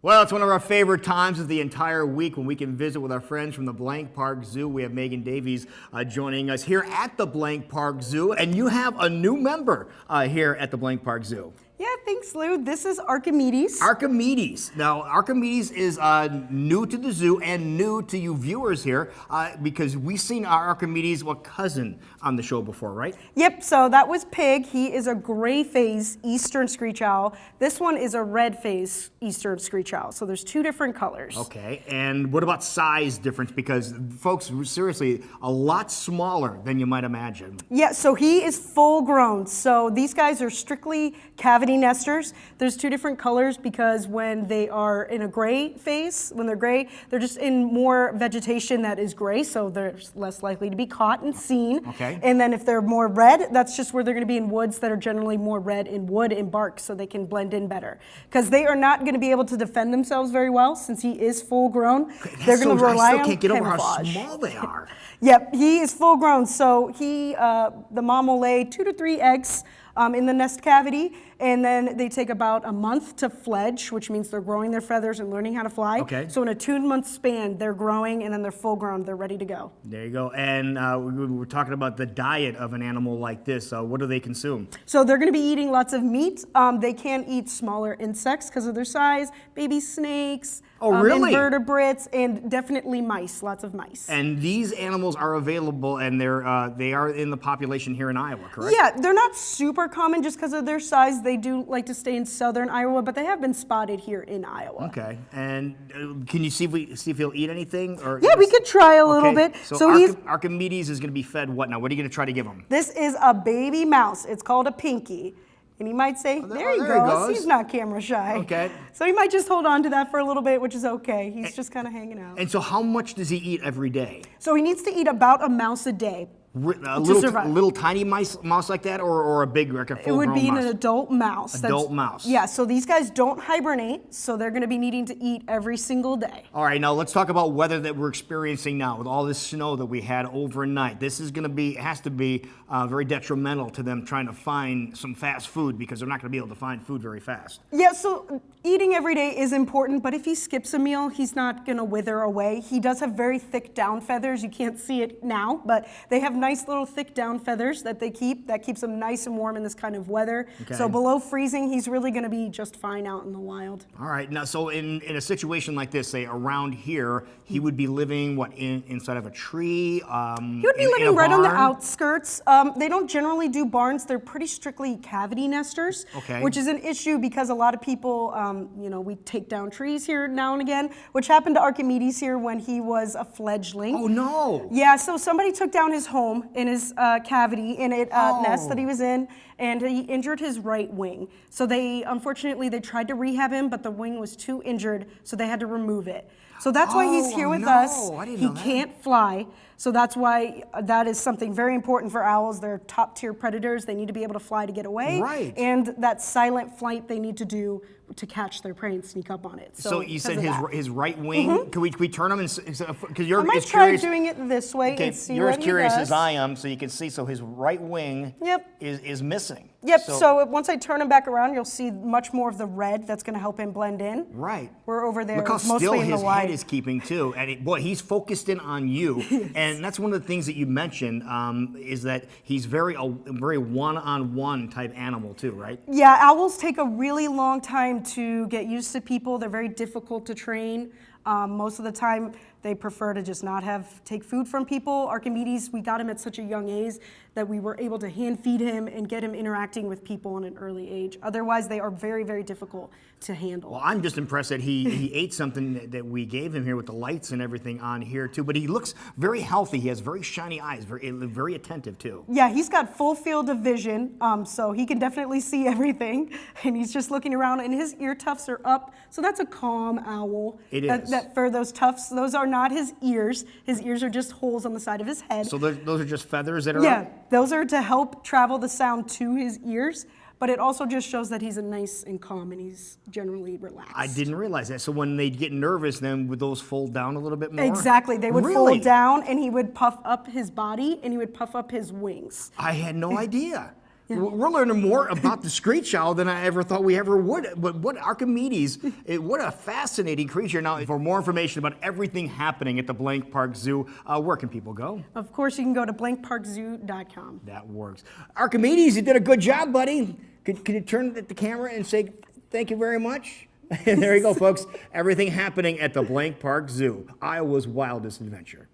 Well, it's one of our favorite times of the entire week when we can visit with our friends from the Blank Park Zoo. We have Megan Davies joining us here at the Blank Park Zoo, and you have a new member here at the Blank Park Zoo. Yeah, thanks, Lou. This is Archimedes. Archimedes. Now, Archimedes is new to the zoo and new to you viewers here because we've seen our Archimedes, cousin on the show before, right? Yep, so that was Pig. He is a gray-faced eastern screech owl. This one is a red-faced eastern screech owl. So there's two different colors. Okay, and what about size difference? Because folks, seriously, a lot smaller than you might imagine. Yeah, so he is full grown. So these guys are strictly cavity nesters. There's two different colors because when they are in a gray phase, when they're gray, they're just in more vegetation that is gray, so they're less likely to be caught and seen. Okay. And then if they're more red, that's just where they're going to be in woods that are generally more red in wood and bark, so they can blend in better. Because they are not going to be able to defend themselves very well since he is full grown. They're going to rely on I still can't get over how camouflage. small they are. Yep, he is full grown. So the mom will lay 2 to 3 eggs in the nest cavity, and then they take about a month to fledge, which means they're growing their feathers and learning how to fly. Okay. So in a 2-month span, they're growing, and then they're full grown. They're ready to go. There you go. And we were talking about the diet of an animal like this. What do they consume? So they're going to be eating lots of meat. They can eat smaller insects because of their size, baby snakes, Oh, really? invertebrates, and definitely mice, lots of mice. And these animals are available, and they are in the population here in Iowa, correct? Yeah, they're not super common just because of their size. They do like to stay in southern Iowa, but they have been spotted here in Iowa. Okay. And can you see if he'll eat anything? Or Yeah, we could try a little bit. So Archimedes is going to be fed what now? What are you going to try to give him? This is a baby mouse. It's called a pinky. And he might say, there he goes. He's not camera shy. Okay. So he might just hold on to that for a little bit, which is okay. He's just kind of hanging out. And so how much does he eat every day? So he needs to eat about a mouse a day. A little tiny mouse like that, or a big, like a full-grown mouse? It would be an adult mouse. Adult mouse. Yeah, so these guys don't hibernate, so they're going to be needing to eat every single day. All right, now let's talk about weather that we're experiencing now with all this snow that we had overnight. This is going to be, has to be very detrimental to them trying to find some fast food because they're not going to be able to find food very fast. Yeah, so eating every day is important, but if he skips a meal, he's not going to wither away. He does have very thick down feathers. You can't see it now, but they have nice little thick down feathers that they keep. That keeps them nice and warm in this kind of weather. Okay. So below freezing, he's really going to be just fine out in the wild. All right, now so in a situation like this, say around here, he would be living, inside of a tree? He would be living right on the outskirts. They don't generally do barns. They're pretty strictly cavity nesters, okay, which is an issue because a lot of people, we take down trees here now and again, which happened to Archimedes here when he was a fledgling. Oh, no. Yeah, so somebody took down his home in his cavity in a nest that he was in, and he injured his right wing. So unfortunately, they tried to rehab him, but the wing was too injured, so they had to remove it. So that's why he's here with us. I didn't he know that. can't fly. So that's why that is something very important for owls. They're top tier predators. They need to be able to fly to get away. Right. And that silent flight they need to do to catch their prey and sneak up on it. So you said his right wing. Can we turn him? Because you're I might try doing it this way and see you're what as curious he does. as I am, so you can see. So his right wing is missing. Yep, so once I turn him back around, you'll see much more of the red that's going to help him blend in. Right. We're over there. Look how mostly still in the his white. head is keeping, too. And boy, he's focused in on you. Yes. And that's one of the things that you mentioned, is that he's a very one-on-one type animal, too, right? Yeah, owls take a really long time to get used to people. They're very difficult to train. Most of the time, they prefer to just not take food from people. Archimedes, we got him at such a young age that we were able to hand feed him and get him interacting with people in an early age. Otherwise, they are very, very difficult to handle. Well, I'm just impressed that he ate something that we gave him here with the lights and everything on here, too. But he looks very healthy. He has very shiny eyes, very attentive, too. Yeah, he's got full field of vision, so he can definitely see everything. And he's just looking around, and his ear tufts are up. So that's a calm owl. It is. For those tufts, those are not his ears. His ears are just holes on the side of his head. So those are just feathers that are Yeah, up? those are to help travel the sound to his ears. But it also just shows that he's nice and calm and he's generally relaxed. I didn't realize that. So when they'd get nervous, then would those fold down a little bit more? Exactly. They would Really? fold down and he would puff up his body and he would puff up his wings. I had no idea. We're learning more about the screech owl than I ever thought we ever would. But what Archimedes, what a fascinating creature. Now, for more information about everything happening at the Blank Park Zoo, where can people go? Of course, you can go to blankparkzoo.com. That works. Archimedes, you did a good job, buddy. Could you turn at the camera and say thank you very much? And there you go, folks. Everything happening at the Blank Park Zoo, Iowa's wildest adventure.